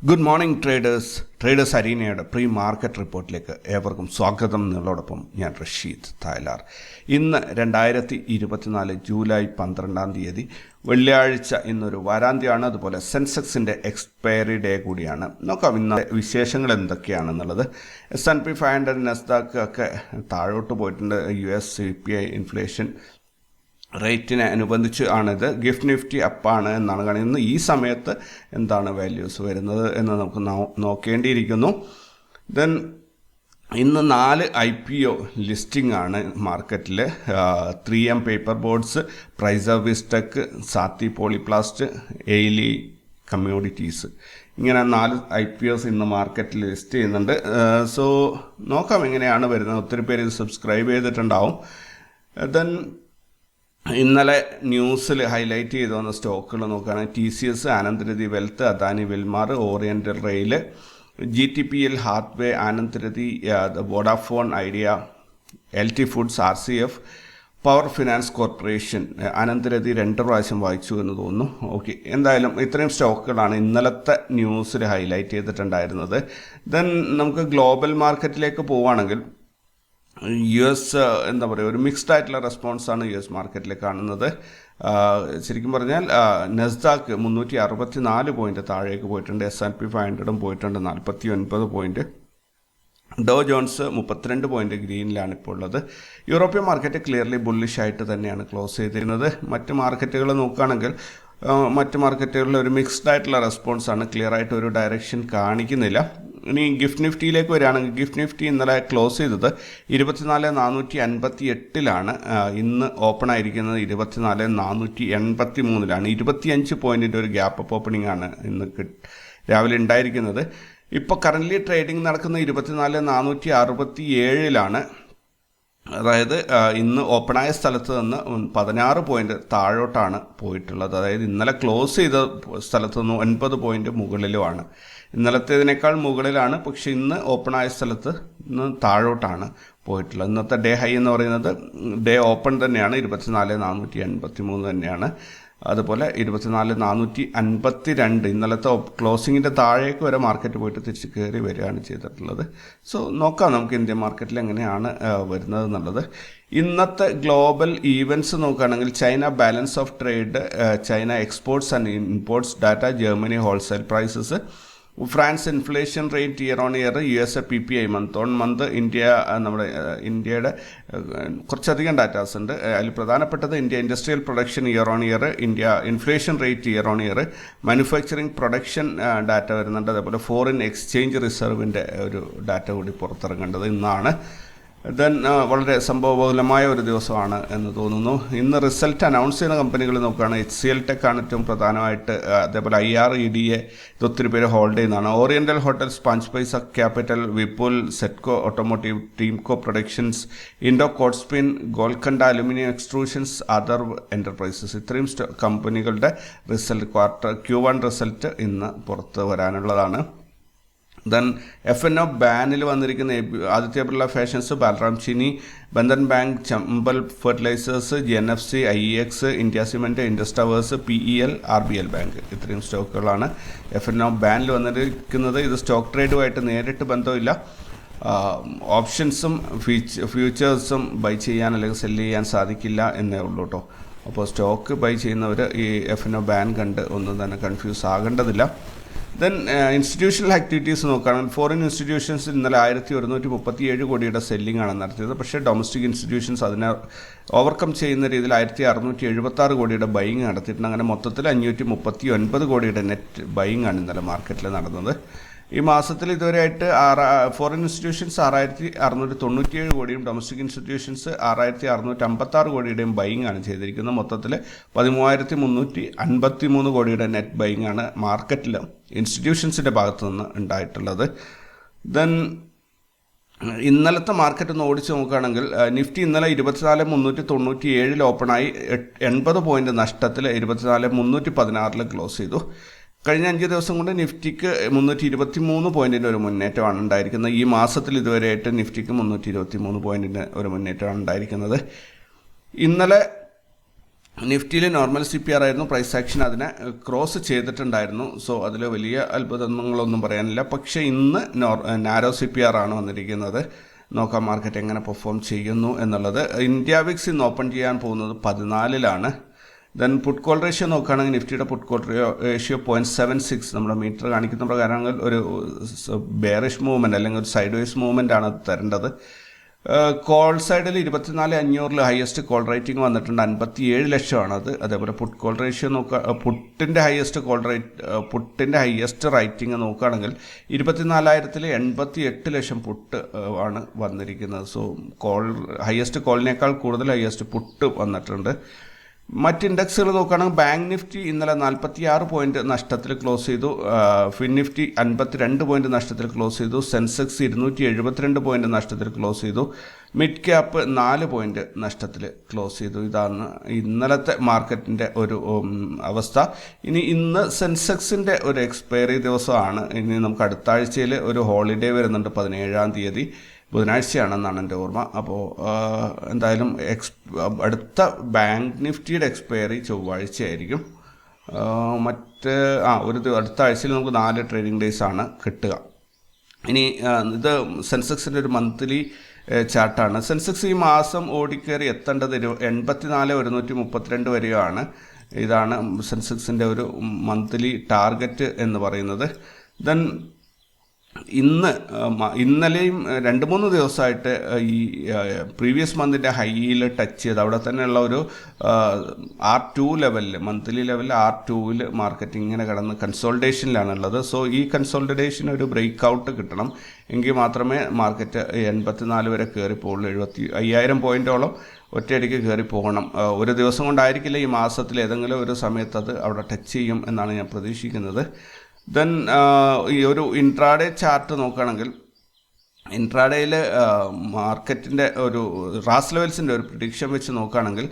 Good morning traders അരീനയുടെ pre market റിപ്പോർട്ടിലേക്ക് ഏവർക്കും സ്വാഗതം എന്നുള്ളതോടൊപ്പം ഞാൻ റഷീദ് തായ്ലാർ. ഇന്ന് 2024 ജൂലൈ 12 വെള്ളിയാഴ്ച, ഇന്നൊരു വാരാന്ത്യമാണ്. അതുപോലെ സെൻസെക്സിൻ്റെ എക്സ്പയറി ഡേ കൂടിയാണ്. നോക്കാം ഇന്ന് വിശേഷങ്ങൾ എന്തൊക്കെയാണെന്നുള്ളത്. S&P 500 നസ്ദാക്ക് ഒക്കെ താഴോട്ട് പോയിട്ടുണ്ട്. US CPI ഇൻഫ്ലേഷൻ റേറ്റിനെ അനുബന്ധിച്ച് ആണിത്. ഗിഫ്റ്റ് നിഫ്റ്റി അപ്പാണ് എന്നാണ് കാണുന്നത്. ഈ സമയത്ത് എന്താണ് വാല്യൂസ് വരുന്നത് എന്ന് നമുക്ക് നോക്കേണ്ടിയിരിക്കുന്നു. ദെൻ ഇന്ന് 4 IPO ലിസ്റ്റിംഗ് ആണ് മാർക്കറ്റിൽ. 3M പേപ്പർ ബോർഡ്സ്, പ്രൈസർവിസ്റ്റെക്, സാത്തി പോളിപ്ലാസ്റ്റ്, എയിലി കമ്മ്യൂണിറ്റീസ്, ഇങ്ങനെ 4 IPOs ഇന്ന് മാർക്കറ്റിൽ ലിസ്റ്റ് ചെയ്യുന്നുണ്ട്. സോ നോക്കാം എങ്ങനെയാണ് വരുന്നത്. ഒത്തിരി പേര് ഇത് സബ്സ്ക്രൈബ് ചെയ്തിട്ടുണ്ടാവും. ദെൻ ഇന്നലെ ന്യൂസിൽ ഹൈലൈറ്റ് ചെയ്തു വന്ന സ്റ്റോക്കുകൾ നോക്കുകയാണെങ്കിൽ TCS, Anand Rathi wealth, Adani Wilmar, Oriental Rail, GTPL, Hathway, Anand Rathi, Vodafone Idea, LT foods, RCF, power finance corporation. Anand Rathi 2 പ്രാവശ്യം വായിച്ചു എന്ന് തോന്നുന്നു. ഓക്കെ, എന്തായാലും ഇത്രയും സ്റ്റോക്കുകളാണ് ഇന്നലത്തെ ന്യൂസിൽ ഹൈലൈറ്റ് ചെയ്തിട്ടുണ്ടായിരുന്നത്. ദെൻ നമുക്ക് ഗ്ലോബൽ മാർക്കറ്റിലേക്ക് പോവുകയാണെങ്കിൽ US എന്താ പറയുക, ഒരു മിക്സ്ഡ് ആയിട്ടുള്ള റെസ്പോൺസാണ് US മാർക്കറ്റിൽ കാണുന്നത്. ശരിക്കും പറഞ്ഞാൽ നസ്ദാക്ക് 364 പോയിന്റ് താഴേക്ക് പോയിട്ടുണ്ട്. S&P 500 പോയിട്ടുണ്ട് 49 പോയിന്റ്. ഡോ ജോൺസ് 32 പോയിന്റ് ഗ്രീനിലാണ് ഇപ്പോൾ ഉള്ളത്. യൂറോപ്യൻ മാർക്കറ്റ് ക്ലിയർലി ബുള്ളിഷ് ആയിട്ട് തന്നെയാണ് ക്ലോസ് ചെയ്തിരുന്നത്. മറ്റ് മാർക്കറ്റുകൾ നോക്കുകയാണെങ്കിൽ മറ്റ് മാർക്കറ്റുകളിൽ ഒരു മിക്സ്ഡ് ആയിട്ടുള്ള റെസ്പോൺസാണ്. ക്ലിയർ ആയിട്ട് ഒരു ഡയറക്ഷൻ കാണിക്കുന്നില്ല. ഇനി ഗിഫ്റ്റ് നിഫ്റ്റിയിലേക്ക് വരികയാണെങ്കിൽ ഗിഫ്റ്റ് നിഫ്റ്റി ഇന്നലെ ക്ലോസ് ചെയ്തത് 24,458 ഇന്ന് ഓപ്പൺ ആയിരിക്കുന്നത് 24,483 25 പോയിന്റിൻ്റെ ഒരു ഗ്യാപ്പ് അപ്പ് ഓപ്പണിംഗ് ആണ് ഇന്ന് രാവിലെ ഉണ്ടായിരിക്കുന്നത്. ഇപ്പോൾ കറൻ്റ്ലി ട്രേഡിംഗ് നടക്കുന്ന 24,467 അതായത് ഇന്ന് ഓപ്പണായ സ്ഥലത്ത് നിന്ന് 16 പോയിന്റ് താഴോട്ടാണ് പോയിട്ടുള്ളത്. അതായത് ഇന്നലെ ക്ലോസ് ചെയ്ത സ്ഥലത്ത് നിന്ന് 9 പോയിന്റ് മുകളിലുമാണ്. ഇന്നലത്തേതിനേക്കാൾ മുകളിലാണ്, പക്ഷെ ഇന്ന് ഓപ്പണായ സ്ഥലത്ത് നിന്ന് താഴോട്ടാണ് പോയിട്ടുള്ളത്. ഇന്നത്തെ ഡേ ഹൈ എന്ന് പറയുന്നത് ഡേ ഓപ്പൺ തന്നെയാണ്, 24,483 തന്നെയാണ്. അതുപോലെ 24,452 ഇന്നലത്തെ ക്ലോസിങ്ങിൻ്റെ താഴേക്ക് വരെ മാർക്കറ്റ് പോയിട്ട് തിരിച്ച് കയറി വരികയാണ് ചെയ്തിട്ടുള്ളത്. സോ നോക്കാം നമുക്ക് ഇന്ത്യൻ മാർക്കറ്റിൽ എങ്ങനെയാണ് വരുന്നത് എന്നുള്ളത്. ഇന്നത്തെ ഗ്ലോബൽ ഈവൻറ്റ്സ് നോക്കുകയാണെങ്കിൽ China balance of trade, China exports and imports data, Germany wholesale prices, France inflation rate year on year, USA PPI month on month, ഇന്ത്യയുടെ കുറച്ചധികം ഡാറ്റാസ് ഉണ്ട്. അതിൽ പ്രധാനപ്പെട്ടത് India industrial production year on year, India inflation rate year on year, manufacturing production data വരുന്നുണ്ട്. അതേപോലെ foreign exchange റിസർവിൻ്റെ ഒരു data കൂടി പുറത്തിറങ്ങേണ്ടത് ഇന്നാണ്. ദെൻ വളരെ സംഭവബഹുലമായ ഒരു ദിവസമാണ് എന്ന് തോന്നുന്നു. ഇന്ന് റിസൾട്ട് അനൗൺസ് ചെയ്യുന്ന കമ്പനികൾ നോക്കുകയാണ്. HCL ടെക് ആണ് ഏറ്റവും പ്രധാനമായിട്ട്. അതേപോലെ IREDA ഇത് ഒത്തിരി പേര് ഹോൾഡ് ചെയ്യുന്നതാണ്. Oriental Hotels, Panch Paisa capital, Vipul, Setco automotive, ടീംകോ productions, Indo Cotspin, Golconda aluminium extrusions, Ather enterprises, ഇത്രയും കമ്പനികളുടെ റിസൾട്ട് Q1 റിസൾട്ട് ഇന്ന് പുറത്ത് വരാനുള്ളതാണ്. ദെൻ F&O ബാനിൽ വന്നിരിക്കുന്ന Aditya Birla fashions, Balram Chini, Bandhan bank, Chambal fertilisers, GNFC, IEX, India cement, Indus towers, PEL, RBL bank, ഇത്രയും സ്റ്റോക്കുകളാണ് F&O ബാനിൽ വന്നിരിക്കുന്നത്. ഇത് സ്റ്റോക്ക് ട്രേഡുമായിട്ട് നേരിട്ട് ബന്ധമില്ല. ഓപ്ഷൻസും ഫ്യൂച്ചേഴ്സും ബൈ ചെയ്യാൻ അല്ലെങ്കിൽ സെല്ല് ചെയ്യാൻ സാധിക്കില്ല എന്നേ ഉള്ളൂ കേട്ടോ. അപ്പോൾ സ്റ്റോക്ക് ബൈ ചെയ്യുന്നവർ ഈ F&O ബാൻ കണ്ട് ഒന്നും തന്നെ കൺഫ്യൂസ് ആകേണ്ടതില്ല. ദെൻ ഇൻസ്റ്റിറ്റ്യൂഷണൽ ആക്ടിവിറ്റീസ് നോക്കുകയാണെങ്കിൽ ഫോറിൻ ഇൻസ്റ്റിറ്റ്യൂഷൻസ് ഇന്നലെ 1,137 കോടിയുടെ സെല്ലിംഗ് ആണ് നടത്തിയത്. പക്ഷേ ഡൊമസ്റ്റിക് ഇൻസ്റ്റിറ്റ്യൂഷൻസ് അതിനെ ഓവർകം ചെയ്യുന്ന രീതിയിൽ 1,676 കോടിയുടെ ബൈയിങ് നടത്തിയിട്ടുണ്ട്. അങ്ങനെ മൊത്തത്തിൽ 539 കോടിയുടെ നെറ്റ് ബൈയിങ് ആണ് ഇന്നലെ മാർക്കറ്റിൽ നടന്നത്. ഈ മാസത്തിൽ ഇതുവരെയായിട്ട് ഫോറിൻ ഇൻസ്റ്റിറ്റ്യൂഷൻസ് 6,697 കോടിയും ഡൊമസ്റ്റിക് ഇൻസ്റ്റിറ്റ്യൂഷൻസ് 6,656 കോടിയുടെയും ബൈയിങ് ആണ് ചെയ്തിരിക്കുന്നത്. മൊത്തത്തിൽ 13,353 കോടിയുടെ നെറ്റ് ബൈയിങ് ആണ് മാർക്കറ്റിൽ ഇൻസ്റ്റിറ്റ്യൂഷൻസിൻ്റെ ഭാഗത്തു നിന്ന് ഉണ്ടായിട്ടുള്ളത്. ദെൻ ഇന്നലത്തെ മാർക്കറ്റ് ഒന്ന് ഓടിച്ച് നോക്കുകയാണെങ്കിൽ നിഫ്റ്റി ഇന്നലെ 24,397 ഓപ്പണായി 80 പോയിന്റ് നഷ്ടത്തിൽ 24,316 ക്ലോസ് ചെയ്തു. കഴിഞ്ഞ 5 ദിവസം കൊണ്ട് നിഫ്റ്റിക്ക് 323 പോയിന്റിൻ്റെ ഒരു മുന്നേറ്റമാണ് ഉണ്ടായിരിക്കുന്നത്. ഈ മാസത്തിൽ ഇതുവരെയായിട്ട് നിഫ്റ്റിക്ക് 323 പോയിന്റിൻ്റെ ഒരു മുന്നേറ്റമാണ് ഉണ്ടായിരിക്കുന്നത്. ഇന്നലെ നിഫ്റ്റിയിൽ നോർമൽ CPR ആയിരുന്നു, പ്രൈസ് ആക്ഷൻ അതിനെ ക്രോസ് ചെയ്തിട്ടുണ്ടായിരുന്നു. സോ അതിൽ വലിയ അത്ഭുതങ്ങളൊന്നും പറയാനില്ല. പക്ഷേ ഇന്ന് നാരോ CPR ആണ് വന്നിരിക്കുന്നത്. നോക്കാം മാർക്കറ്റ് എങ്ങനെ പെർഫോം ചെയ്യുന്നു എന്നുള്ളത്. ഇന്ത്യ വിക്സ് ഇന്ന് ഓപ്പൺ ചെയ്യാൻ പോകുന്നത് 14-ലാണ്. ദെൻ പുട്ട് കോൾ റേഷ്യോ നോക്കുകയാണെങ്കിൽ നിഫ്റ്റിയുടെ പുട്ട് കോൾ റേഷ്യോ 0.76 നമ്മുടെ മീറ്റർ കാണിക്കുന്ന പ്രകാരങ്ങൾ ഒരു ബെയറിഷ് മൂവ്മെൻറ്റ് അല്ലെങ്കിൽ ഒരു സൈഡ് വേസ് മൂവ്മെൻ്റ് ആണ് തരേണ്ടത്. കോൾ സൈഡിൽ 24,500 ഹയസ്റ്റ് കോൾ റേറ്റിംഗ് വന്നിട്ടുണ്ട്, 57 ലക്ഷമാണത്. അതേപോലെ പുട്ട് കോൾ റേഷ്യോ പുട്ടിൻ്റെ ഹയസ്റ്റ് റൈറ്റിംഗ് നോക്കുകയാണെങ്കിൽ 24,000-ൽ 88 ലക്ഷം പുട്ട് ആണ് വന്നിരിക്കുന്നത്. സോ ഹയസ്റ്റ് കോളിനേക്കാൾ കൂടുതൽ ഹയസ്റ്റ് പുട്ട് വന്നിട്ടുണ്ട്. മറ്റ് ഇൻഡെക്സുകൾ നോക്കുകയാണെങ്കിൽ ബാങ്ക് നിഫ്റ്റി ഇന്നലെ 46 പോയിന്റ് നഷ്ടത്തിൽ ക്ലോസ് ചെയ്തു. ഫിൻ നിഫ്റ്റി 52 പോയിന്റ് നഷ്ടത്തിൽ ക്ലോസ് ചെയ്തു. സെൻസെക്സ് 272 പോയിന്റ് നഷ്ടത്തിൽ ക്ലോസ് ചെയ്തു. മിഡ് ക്യാപ്പ് 4 പോയിന്റ് നഷ്ടത്തിൽ ക്ലോസ് ചെയ്തു. ഇതാണ് ഇന്നലത്തെ മാർക്കറ്റിൻ്റെ ഒരു അവസ്ഥ. ഇന്ന് സെൻസെക്സിൻ്റെ ഒരു എക്സ്പയറി ദിവസമാണ്. ഇനി നമുക്ക് അടുത്ത ആഴ്ചയിൽ ഒരു ഹോളിഡേ വരുന്നുണ്ട്, 17-ാം തീയതി ബുധനാഴ്ചയാണെന്നാണ് എൻ്റെ ഓർമ്മ. അപ്പോൾ എന്തായാലും അടുത്ത ബാങ്ക് നിഫ്റ്റിയുടെ എക്സ്പയറി ചൊവ്വാഴ്ചയായിരിക്കും. അടുത്ത ആഴ്ചയിൽ നമുക്ക് 4 ട്രേഡിംഗ് ഡേയ്സ് ആണ് കിട്ടുക. ഇത് സെൻസെക്സിൻ്റെ ഒരു മന്ത്ലി ചാർട്ടാണ്. സെൻസെക്സ് ഈ മാസം ഓടിക്കയറി എത്തേണ്ടത് 84,132 വരെയാണ്. ഇതാണ് സെൻസെക്സിൻ്റെ ഒരു മന്ത്ലി ടാർഗറ്റ് എന്ന് പറയുന്നത്. ദെൻ ഇന്നലെയും 2-3 ദിവസമായിട്ട് ഈ പ്രീവിയസ് മന്തിൻ്റെ ഹൈയിൽ ടച്ച് ചെയ്ത് അവിടെ തന്നെയുള്ള ഒരു R2 ലെവലിൽ, മന്ത്ലി ലെവലിൽ R2-ൽ മാർക്കറ്റ് ഇങ്ങനെ കിടന്ന് കൺസോൾട്ടേഷനിലാണുള്ളത്. സോ ഈ കൺസോൾട്ടേഷൻ ഒരു ബ്രേക്ക് ഔട്ട് കിട്ടണം, എങ്കിൽ മാത്രമേ മാർക്കറ്റ് 84 വരെ കയറിപ്പോവുള്ളൂ. 75,000 പോയിൻറ്റോളം ഒറ്റയടിക്ക് കയറി പോകണം. ഒരു ദിവസം കൊണ്ടായിരിക്കില്ല, ഈ മാസത്തിൽ ഏതെങ്കിലും ഒരു സമയത്ത് അത് അവിടെ ടച്ച് ചെയ്യും എന്നാണ് ഞാൻ പ്രതീക്ഷിക്കുന്നത്. ദെൻ ഈ ഒരു ഇൻട്രാഡേ ചാർട്ട് നോക്കുകയാണെങ്കിൽ ഇൻട്രാഡേയിൽ മാർക്കറ്റിൻ്റെ ഒരു റാസ് ലെവൽസിൻ്റെ ഒരു പ്രിഡിക്ഷൻ വെച്ച് നോക്കുകയാണെങ്കിൽ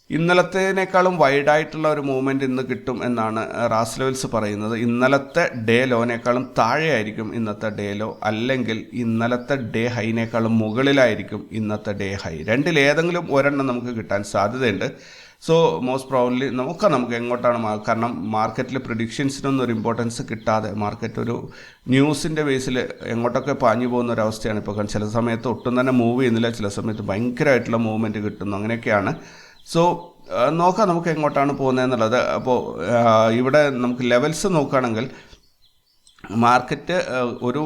ഇന്നലത്തേനേക്കാളും വൈഡായിട്ടുള്ള ഒരു മൂവ്മെൻറ്റ് ഇന്ന് കിട്ടും എന്നാണ് റാസ് ലെവൽസ് പറയുന്നത്. ഇന്നലത്തെ ഡേ ലോനേക്കാളും താഴെയായിരിക്കും ഇന്നത്തെ ഡേ ലോ, അല്ലെങ്കിൽ ഇന്നലത്തെ ഡേ ഹൈനേക്കാളും മുകളിലായിരിക്കും ഇന്നത്തെ ഡേ ഹൈ. രണ്ടിലേതെങ്കിലും ഒരെണ്ണം നമുക്ക് കിട്ടാൻ സാധ്യതയുണ്ട്. സോ മോസ്റ്റ് പ്രോബബ്ലി നമുക്ക് എങ്ങോട്ടാണ്, കാരണം മാർക്കറ്റിൽ പ്രിഡിക്ഷൻസിനൊന്നും ഒരു ഇമ്പോർട്ടൻസ് കിട്ടാതെ മാർക്കറ്റ് ഒരു ന്യൂസിൻ്റെ ബേസിൽ എങ്ങോട്ടൊക്കെ പാഞ്ഞു പോകുന്ന ഒരവസ്ഥയാണ് ഇപ്പോൾ. ചില സമയത്ത് ഒട്ടും തന്നെ മൂവ് ചെയ്യുന്നില്ല, ചില സമയത്ത് ഭയങ്കരമായിട്ടുള്ള മൂവ്മെൻറ്റ് കിട്ടുന്നു, അങ്ങനെയൊക്കെയാണ്. സോ നോക്കാം നമുക്ക് എങ്ങോട്ടാണ് പോകുന്നതെന്നുള്ളത്. അപ്പോൾ ഇവിടെ നമുക്ക് ലെവൽസ് നോക്കുകയാണെങ്കിൽ മാർക്കറ്റ് ഒരു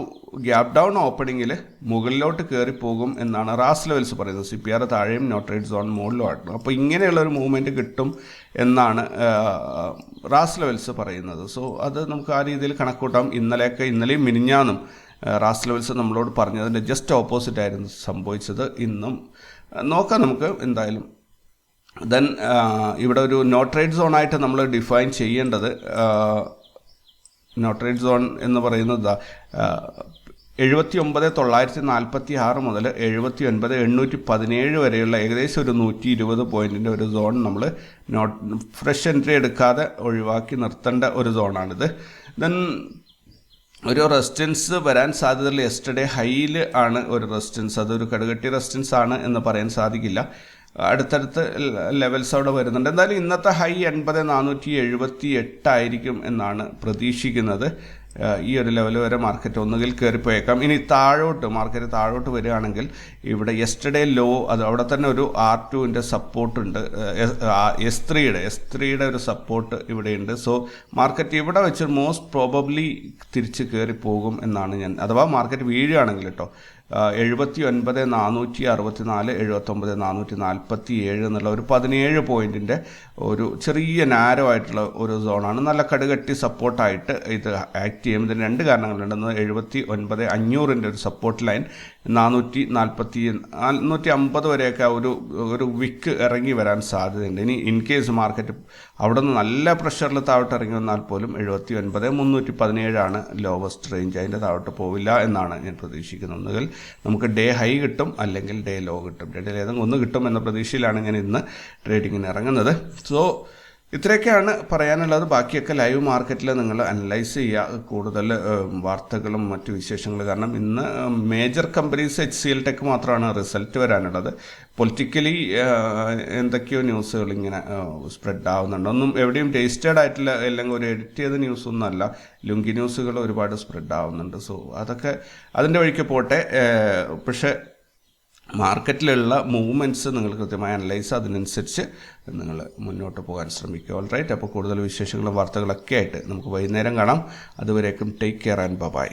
ഗ്യാപ് ഡൗൺ ഓപ്പണിങ്ങിൽ മുകളിലോട്ട് കയറി പോകും എന്നാണ് റാസ് ലെവൽസ് പറയുന്നത്. CPR താഴെയും നോ ട്രേഡ് സോൺ മുകളിലുമായിരുന്നു. അപ്പോൾ ഇങ്ങനെയുള്ളൊരു മൂവ്മെൻറ്റ് കിട്ടും എന്നാണ് റാസ് ലെവൽസ് പറയുന്നത്. സോ അത് നമുക്ക് ആ രീതിയിൽ കണക്കൂട്ടാം. ഇന്നലെയും മിനിഞ്ഞാന്നും റാസ് ലെവൽസ് നമ്മളോട് പറഞ്ഞതിൻ്റെ ജസ്റ്റ് ഓപ്പോസിറ്റ് ആയിരുന്നു സംഭവിച്ചത്. ഇന്നും നോക്കാം നമുക്ക് എന്തായാലും. ദെൻ ഇവിടെ ഒരു നോ ട്രേഡ് സോണായിട്ട് നമ്മൾ ഡിഫൈൻ ചെയ്യേണ്ടത്, നോ ട്രേഡ് സോൺ എന്ന് പറയുന്നത് 79,946 മുതൽ 79,817 വരെയുള്ള ഏകദേശം ഒരു 120 പോയിൻറ്റിൻ്റെ ഒരു സോൺ നമ്മൾ ഫ്രഷ് എൻട്രി എടുക്കാതെ ഒഴിവാക്കി നിർത്തേണ്ട ഒരു സോണാണിത്. ദെൻ ഒരു റെസിസ്റ്റൻസ് വരാൻ സാധ്യതയുള്ള യെസ്റ്റർഡേ ഹൈയിൽ ആണ് ഒരു റെസിസ്റ്റൻസ്. അതൊരു കടുകട്ടി റെസിസ്റ്റൻസ് ആണ് എന്ന് പറയാൻ സാധിക്കില്ല. അടുത്തടുത്ത് ലെവൽസ് അവിടെ വരുന്നുണ്ട്. എന്തായാലും ഇന്നത്തെ ഹൈ 80,478 ആയിരിക്കും എന്നാണ് പ്രതീക്ഷിക്കുന്നത്. ഈ ഒരു ലെവൽ വരെ മാർക്കറ്റ് ഒന്നുകിൽ കയറിപ്പോയേക്കാം. ഇനി മാർക്കറ്റ് താഴോട്ട് വരികയാണെങ്കിൽ ഇവിടെ യെസ്റ്റർഡേ ലോ, അത് അവിടെ തന്നെ ഒരു R2-ൻ്റെ സപ്പോർട്ടുണ്ട്, S3-യുടെ ഒരു സപ്പോർട്ട് ഇവിടെയുണ്ട്. സോ മാർക്കറ്റ് ഇവിടെ വെച്ച് മോസ്റ്റ് പ്രോബബ്ലി തിരിച്ച് കയറി പോകും എന്നാണ് അഥവാ മാർക്കറ്റ് വീഴുകയാണെങ്കിൽ കേട്ടോ. 79,464, 79,447 എന്നുള്ള ഒരു 17 പോയിൻറ്റിൻ്റെ ഒരു ചെറിയ നാരോ ആയിട്ടുള്ള ഒരു സോണാണ്. നല്ല കടുകട്ടി സപ്പോർട്ടായിട്ട് ഇത് ആക്ട് ചെയ്യും. ഇതിന് 2 കാരണങ്ങളുണ്ട്. 79,500-ൻ്റെ ഒരു സപ്പോർട്ട് ലൈൻ, 450 വരെയൊക്കെ ഒരു വിക്ക് ഇറങ്ങി വരാൻ സാധ്യതയുണ്ട്. ഇനി ഇൻ കേസ് മാർക്കറ്റ് അവിടെ നിന്ന് നല്ല പ്രഷറിൽ താഴോട്ട് ഇറങ്ങി വന്നാൽ പോലും 79,317 ലോവസ്റ്റ് റേഞ്ച്, അതിൻ്റെ താഴോട്ട് പോവില്ല എന്നാണ് ഞാൻ പ്രതീക്ഷിക്കുന്നത്. ഒന്നുകിൽ നമുക്ക് ഡേ ഹൈ കിട്ടും, അല്ലെങ്കിൽ ഡേ ലോ കിട്ടും. രണ്ടിലേതെങ്കിലും ഒന്ന് കിട്ടും എന്ന പ്രതീക്ഷയിലാണ് ഞാൻ ഇന്ന് ട്രേഡിങ്ങിന് ഇറങ്ങുന്നത്. സോ ഇത്രയൊക്കെയാണ് പറയാനുള്ളത്. ബാക്കിയൊക്കെ ലൈവ് മാർക്കറ്റിൽ നിങ്ങൾ അനലൈസ് ചെയ്യുക, കൂടുതൽ വാർത്തകളും മറ്റു വിശേഷങ്ങളും. കാരണം ഇന്ന് മേജർ കമ്പനീസ് HCL ടെക് മാത്രമാണ് റിസൾട്ട് വരാനുള്ളത്. പൊളിറ്റിക്കലി എന്തൊക്കെയോ ന്യൂസുകൾ ഇങ്ങനെ സ്പ്രെഡ് ആവുന്നുണ്ട്. ഒന്നും എവിടെയും രജിസ്റ്റേർഡ് ആയിട്ടില്ല, അല്ലെങ്കിൽ ഒരു എഡിറ്റ് ചെയ്ത ന്യൂസൊന്നും അല്ല. ലുങ്കി ന്യൂസുകൾ ഒരുപാട് സ്പ്രെഡ് ആവുന്നുണ്ട്. സോ അതൊക്കെ അതിൻ്റെ വഴിക്ക് പോട്ടെ. പക്ഷേ മാർക്കറ്റിലുള്ള മൂവ്മെൻറ്റ്സ് നിങ്ങൾ കൃത്യമായി അനലൈസ്, അതിനനുസരിച്ച് നിങ്ങൾ മുന്നോട്ട് പോകാൻ ശ്രമിക്കുക. All right. അപ്പോൾ കൂടുതൽ വിശേഷങ്ങളും വാർത്തകളൊക്കെ ആയിട്ട് നമുക്ക് വൈകുന്നേരം കാണാം. അതുവരേക്കും ടേക്ക് കെയർ ആൻഡ് ബൈ.